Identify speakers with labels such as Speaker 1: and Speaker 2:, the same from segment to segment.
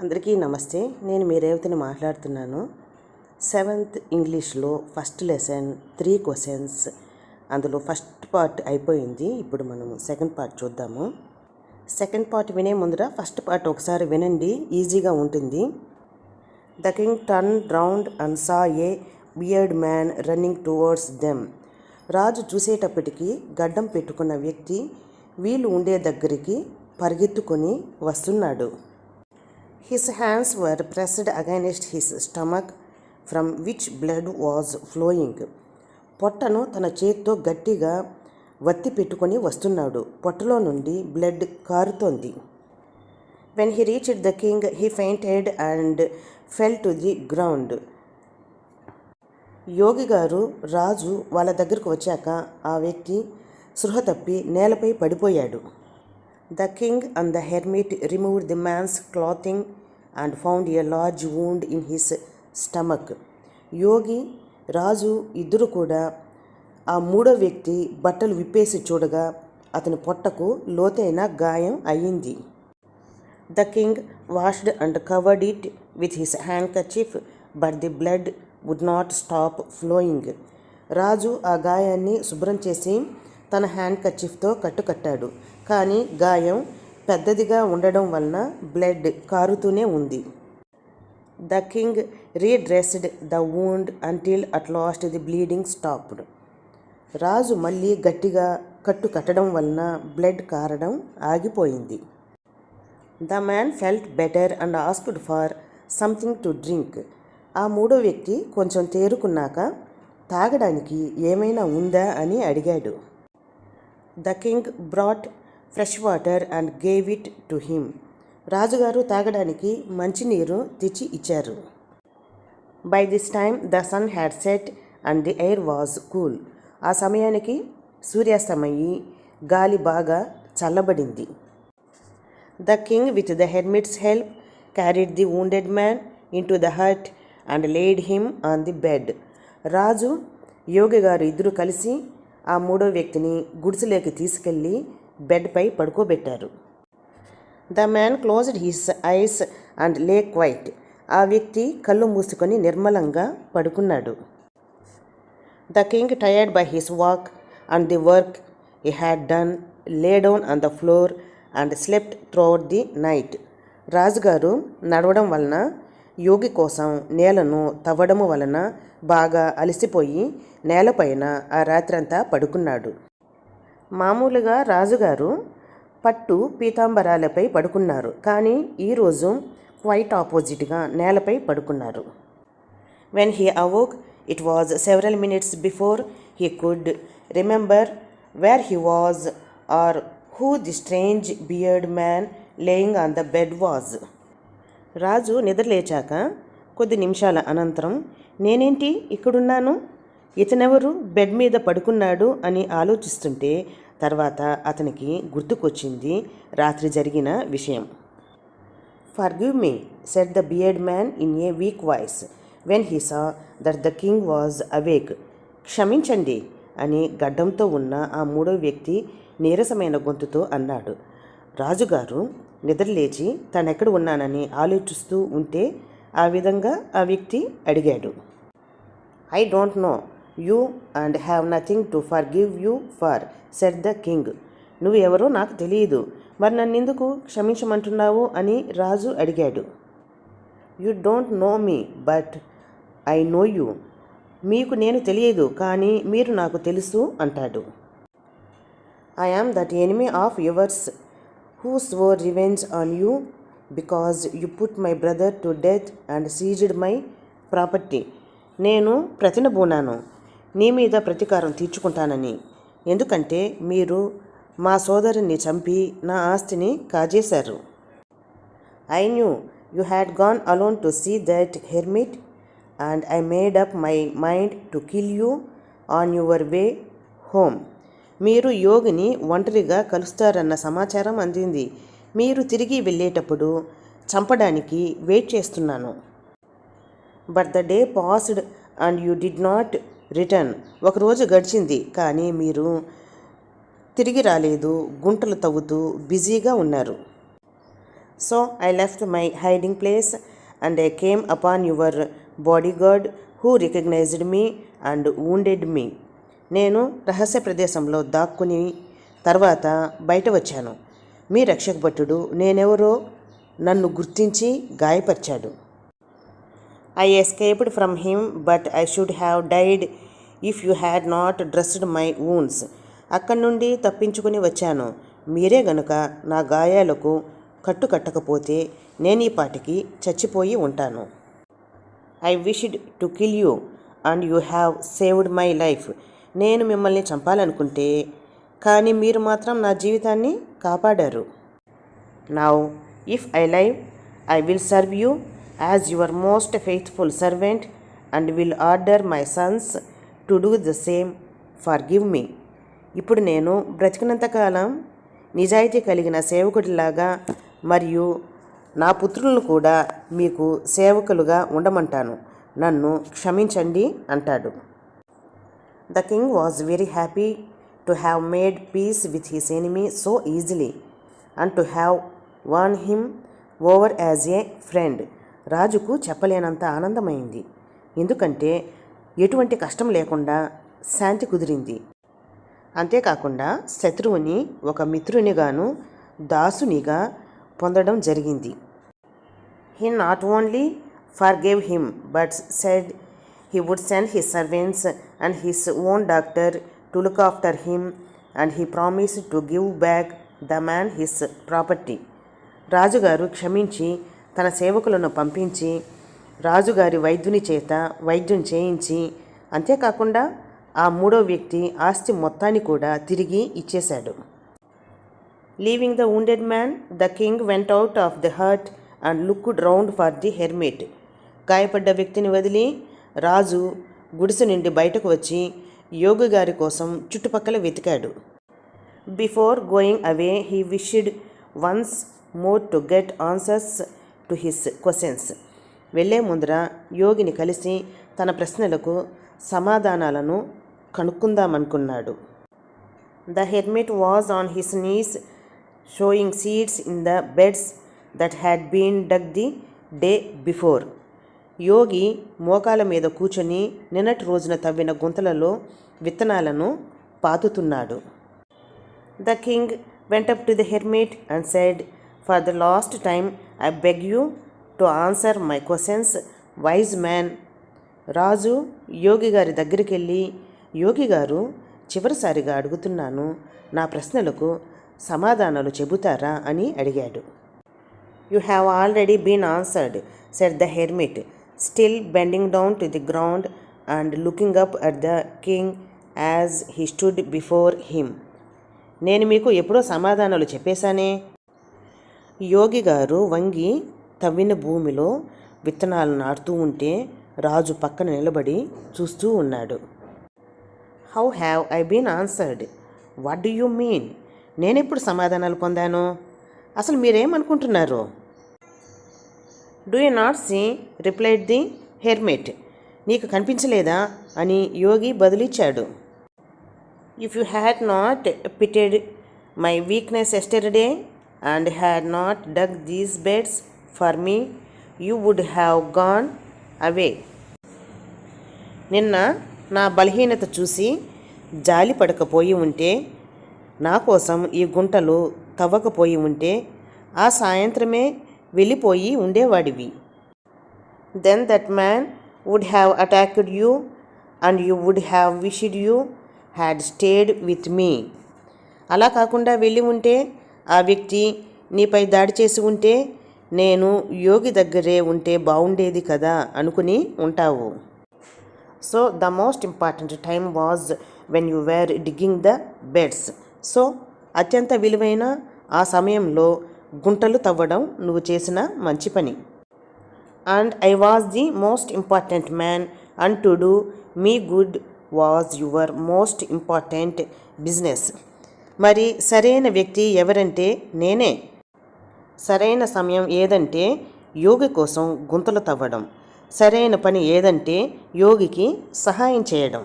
Speaker 1: అందరికీ నమస్తే. నేను మీ రేవతిని మాట్లాడుతున్నాను. 7th ఇంగ్లీష్లో ఫస్ట్ లెసన్ 3 క్వశ్చన్స్. అందులో ఫస్ట్ పార్ట్ అయిపోయింది. ఇప్పుడు మనం సెకండ్ పార్ట్ చూద్దాము. సెకండ్ పార్ట్ వినే ముందర ఫస్ట్ పార్ట్ ఒకసారి వినండి, ఈజీగా ఉంటుంది. The king turned round and saw a beard man running towards them. రాజు చూసేటప్పటికి గడ్డం పెట్టుకున్న వ్యక్తి వీళ్ళు ఉండే దగ్గరికి పరిగెత్తుకొని వస్తున్నాడు. His hands were pressed against his stomach, from which blood was flowing. పొట్టను తన చేత్తో గట్టిగా వత్తి పెట్టుకొని వస్తున్నాడు. పొట్టలో నుండి blood కారుతోంది. When he reached the king, he fainted and fell to the ground. యోగి గారు రాజు వాళ్ళ దగ్గరకు వచ్చాక ఆ వ్యక్తి స్పృహ తప్పి నేలపై పడిపోయాడు. The king and the hermit removed the man's clothing and found a large wound in his stomach. యోగి, రాజు ఇద్దరు కూడా ఆ మూడో వ్యక్తి బట్టలు విప్పేసి చూడగా అతని పొట్టకు లోతైన గాయం అయ్యింది. The king washed and covered it with his handkerchief, but the blood would not stop flowing. రాజు ఆ గాయాన్ని శుభ్రం చేసి తన హ్యాండ్ కర్చీఫ్తో కట్టుకట్టాడు. కానీ గాయం పెద్దదిగా ఉండడం వలన బ్లడ్ కారుతూనే ఉంది. The king redressed the wound until at last the bleeding stopped. రాజు మళ్ళీ గట్టిగా కట్టు కట్టడం వలన బ్లడ్ కారడం ఆగిపోయింది. The man felt better and asked for something to drink. ఆ మూడో వ్యక్తి కొంచెం తేరుకున్నాక తాగడానికి ఏమైనా ఉందా అని అడిగాడు. The king brought fresh water and gave it to him. రాజుగారు తాగడానికి మంచినీరు తెచ్చి ఇచ్చారు. By this time the sun had set and the air was cool. ఆ సమయానికి సూర్యాస్తమయ్యి గాలి బాగా చల్లబడింది. The king with the hermit's help carried the wounded man into the hut and laid him on the bed. రాజు, యోగి గారు ఇద్దరు కలిసి ఆ మూడో వ్యక్తిని గుడిసెలోకి తీసుకెళ్ళి బెడ్పై పడుకోబెట్టారు. The man closed his eyes and లే క్వైట్. ఆ వ్యక్తి కళ్ళు మూసుకొని నిర్మలంగా పడుకున్నాడు. The king tired by his walk and the work he had done lay down on the floor and slept throughout the night. రాజుగారు నడవడం వలన, యోగి కోసం నేలను తవ్వడము వలన బాగా అలసిపోయి నేలపైన ఆ రాత్రంతా పడుకున్నాడు. మామూలుగా రాజుగారు పట్టు పీతాంబరాలపై పడుకున్నారు, కానీ ఈరోజు క్వైట్ ఆపోజిట్గా నేలపై పడుకున్నారు. When he awoke it was several minutes before he could remember where he was or who the strange beard man laying on the bed was. రాజు నిద్రలేచాక కొద్ది నిమిషాల అనంతరం నేనేంటి ఇక్కడున్నాను, ఇతనెవరు బెడ్ మీద పడుకున్నాడు అని ఆలోచిస్తుంటే తర్వాత అతనికి గుర్తుకొచ్చింది రాత్రి జరిగిన విషయం. Forgive me, said the beard man in a week voice when he saw that the king was awake. క్షమించండి అని గడ్డంతో ఉన్న ఆ మూడో వ్యక్తి నీరసమైన గొంతుతో అన్నాడు. రాజుగారు నిద్రలేచి తనెక్కడ ఉన్నానని ఆలోచిస్తూ ఉంటే ఆ విధంగా ఆ వ్యక్తి అడిగాడు. I don't know you and have nothing to forgive you for, said the king. నువ్వు ఎవరో నాకు తెలియదు, మరి నన్నెందుకు క్షమించమంటున్నావు అని రాజు అడిగాడు. You don't know me but I know you. మీకు నేను తెలియదు, కానీ మీరు నాకు తెలుసు అంటాడు. I am that enemy of yours who swore revenge on you because you put my brother to death and seized my property. నేను ప్రతినబూనాను నీ మీద ప్రతీకారం తీర్చుకుంటానని, ఎందుకంటే మీరు మా సోదరుని చంపి నా ఆస్తిని కాజేశారు. I knew you had gone alone to see that hermit and I made up my mind to kill you on your way home. మీరు యోగిని ఒంటరిగా కలుస్తారన్న సమాచారం అందింది. మీరు తిరిగి వెళ్ళేటప్పుడు చంపడానికి వెయిట్ చేస్తున్నాను. But the day passed and you did not return. ఒకరోజు గడిచింది, కానీ మీరు తిరిగి రాలేదు, గుంటలు తవ్వుతూ బిజీగా ఉన్నారు. So I left my hiding place and I came upon your bodyguard who recognized me and wounded me. నేను రహస్య ప్రదేశంలో దాక్కుని తర్వాత బయట వచ్చాను. మీ రక్షక భటుడు నేనెవరో నన్ను గుర్తించి గాయపరిచాడు. I escaped from him, but I should have died if you had not dressed my wounds. అక్కడి నుండి తప్పించుకుని వచ్చాను. మీరే గనుక నా గాయాలకు కట్టుకట్టకపోతే నేను ఈ పాటికి చచ్చిపోయి ఉంటాను. I wished to kill you and you have saved my life. నేను మిమ్మల్ని చంపాలనుకుంటే కానీ మీరు మాత్రం నా జీవితాన్ని కాపాడారు. Now, if I live, I will serve you as your most faithful servant and will order my sons to do the same. Forgive me. ఇప్పుడు నేను బ్రతికినంతకాలం నిజాయితీ కలిగిన సేవకుడిలాగా మరియు నా పుత్రులను కూడా మీకు సేవకులుగా ఉండమంటాను. నన్ను క్షమించండి అంటాడు. The king was very happy to have made peace with his enemy so easily and to have won him over as a friend. రాజుకు చెప్పలేనంత ఆనందమైంది, ఎందుకంటే ఎటువంటి కష్టం లేకుండా శాంతి కుదిరింది. అంతేకాకుండా శత్రువుని ఒక మిత్రునిగాను దాసునిగా పొందడం జరిగింది. He not only forgave him but said he would send his servants and his own doctor to look after him and he promised to give back the man his property. రాజుగారు క్షమించి తన సేవకులను పంపించి రాజుగారి వైద్యుని చేత వైద్యం చేయించి అంతేకాకుండా ఆ మూడో వ్యక్తి ఆస్తి మొత్తాన్ని కూడా తిరిగి ఇచ్చేశాడు. Leaving the wounded man, the king went out of the hut and looked round for the hermit. గాయపడ్డ వ్యక్తిని వదిలి రాజు గుడిసె నుండి బయటకు వచ్చి యోగి గారి కోసం చుట్టుపక్కల వెతికాడు. Before going away, he wished once more to get answers to his questions. వెళ్ళే ముందర యోగిని కలిసి తన ప్రశ్నలకు సమాధానాలను కనుక్కుందామనుకున్నాడు. The hermit was on his knees showing seeds in the beds that had been dug the day before. యోగి మోకాల మీద కూర్చొని నిన్నటి రోజున తవ్విన గుంతలలో విత్తనాలను పాతుతున్నాడు. The king went up to the hermit and said, "For the last time I beg you to answer my questions, wise man." రాజు యోగి గారి దగ్గరికి వెళ్ళి, యోగి గారు చివరిసారిగా అడుగుతున్నాను, నా ప్రశ్నలకు సమాధానాలు చెబుతారా అని అడిగాడు. "You have already been answered," said the hermit, still bending down to the ground and looking up at the king as he stood before him. నేను మీకు ఎప్పుడో సమాధానాలు చెప్పేశానే. యోగి గారు వంగి తవ్విన భూమిలో విత్తనాలు నాటుతూ ఉంటే రాజు పక్కన నిలబడి చూస్తూ ఉన్నాడు. "How have I been answered? What do you mean? నేనెప్పుడు సమాధానాలు పొందాను? అసలు మీరేమనుకుంటున్నారు?" "Do you not see?" Replied the hermit. నీకు కనిపించలేదా అని యోగి బదులిచ్చాడు. "If you had not pitied my weakness yesterday and had not dug these beds for me, you would have gone away." నిన్న నా బలహీనత చూసి జాలి పడకపోయి ఉంటే, నా కోసం ఈ గుంటలు తవ్వకపోయి ఉంటే ఆ సాయంత్రమే వెళ్ళిపోయి ఉండేవాడివి. "Then that man would have attacked you and you would have wished you had stayed with me." అలా కాకుండా వెళ్ళి ఉంటే ఆ వ్యక్తి నీపై దాడి చేసి ఉంటే నేను యోగి దగ్గరే ఉంటే బాగుండేది కదా అనుకుని ఉంటావు. So the most important time was when you were digging the beds. So అత్యంత విలువైన ఆ సమయంలో గుంటలు తవ్వడం నువ్వు చేసిన మంచి పని. And I was the most important man and to do me good was your most important business. మరి సరైన వ్యక్తి ఎవరంటే నేనే. సరైన సమయం ఏదంటే యోగి కోసం గుంతలు తవ్వడం. సరైన పని ఏదంటే యోగికి సహాయం చేయడం.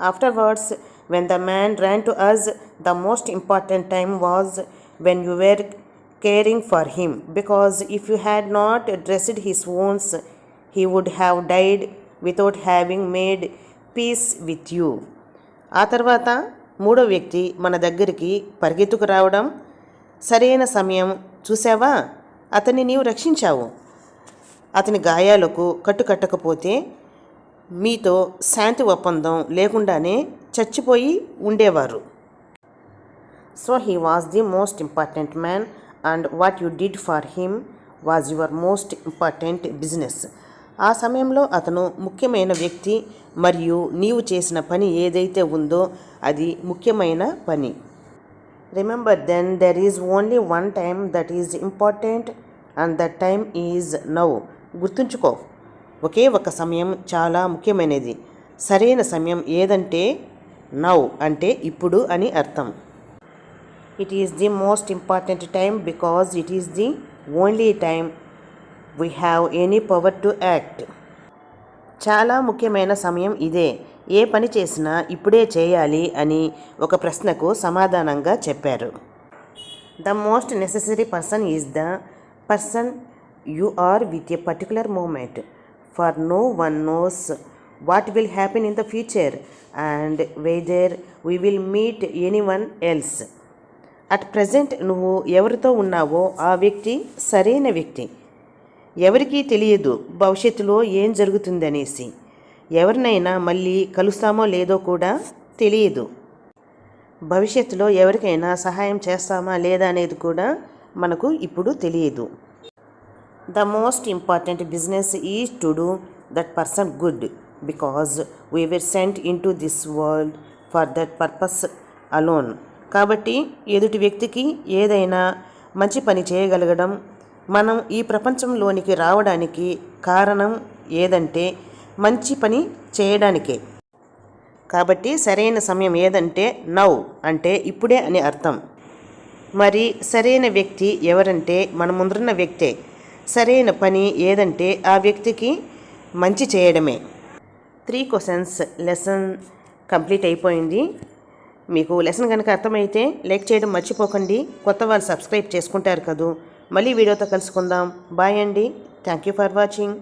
Speaker 1: Afterwards when the man ran to us, the most important time was when you were caring for him, because if you had not dressed his wounds, he would have died without having made peace with you. ఆ తర్వాత మూడో వ్యక్తి మన దగ్గరికి పరిగెత్తుకు రావడం, సరైన సమయం చూసావా, అతన్ని నీవు రక్షించావు, అతని గాయాలకు కట్టుకట్టకపోతే మీతో శాంతి ఒప్పందం లేకుండానే చచ్చిపోయి ఉండేవారు. So he was the most important man and what you did for him was your most important business. ఆ సమయంలో అతను ముఖ్యమైన వ్యక్తి మరియు నీవు చేసిన పని ఏదైతే ఉందో అది ముఖ్యమైన పని. Remember then there is only one time that is important and that time is now. గుర్తుంచుకో, ఒకే ఒక సమయం చాలా ముఖ్యమైనది. సరైన సమయం ఏదంటే నౌ అంటే ఇప్పుడు అని అర్థం. It is the most important time because it is the only time we have any power to act. చాలా ముఖ్యమైన సమయం ఇదే, ఏ పని చేసినా ఇప్పుడే చేయాలి అని ఒక ప్రశ్నకు సమాధానంగా చెప్పారు. The most necessary person is the person you are with a particular moment, for no one knows what will happen in the future and whether we will meet any one else. At present నువ్వు ఎవరితో ఉన్నావో ఆ వ్యక్తి సరైన వ్యక్తి. ఎవరికీ తెలియదు భవిష్యత్తులో ఏం జరుగుతుందనేసి, ఎవరినైనా మళ్ళీ కలుస్తామో లేదో కూడా తెలియదు. భవిష్యత్తులో ఎవరికైనా సహాయం చేస్తామా లేదా అనేది కూడా మనకు ఇప్పుడు తెలియదు. The most important business is to do that person good because we were cent in to this world for that purpose alone. కాబట్టి ఎదుటి వ్యక్తికి ఏదైనా మంచి పని చేయగలగడం, మనం ఈ ప్రపంచంలోనికి రావడానికి కారణం ఏదంటే మంచి పని చేయడానికే. కాబట్టి సరైన సమయం ఏదంటే నౌ అంటే ఇప్పుడే అని అర్థం. మరి సరైన వ్యక్తి ఎవరంటే మన ముందున్న వ్యక్తే. సరైన పని ఏదంటే ఆ వ్యక్తికి మంచి చేయడమే. 3 క్వశ్చన్స్ లెసన్ కంప్లీట్ అయిపోయింది. మీకు లెసన్ కనుక అర్థమైతే లైక్ చేయడం మర్చిపోకండి. కొత్త వాళ్ళు సబ్స్క్రైబ్ చేసుకుంటారు కదూ. మళ్ళీ వీడియోతో కలుసుకుందాం. బాయ్ అండి. Thank you for watching.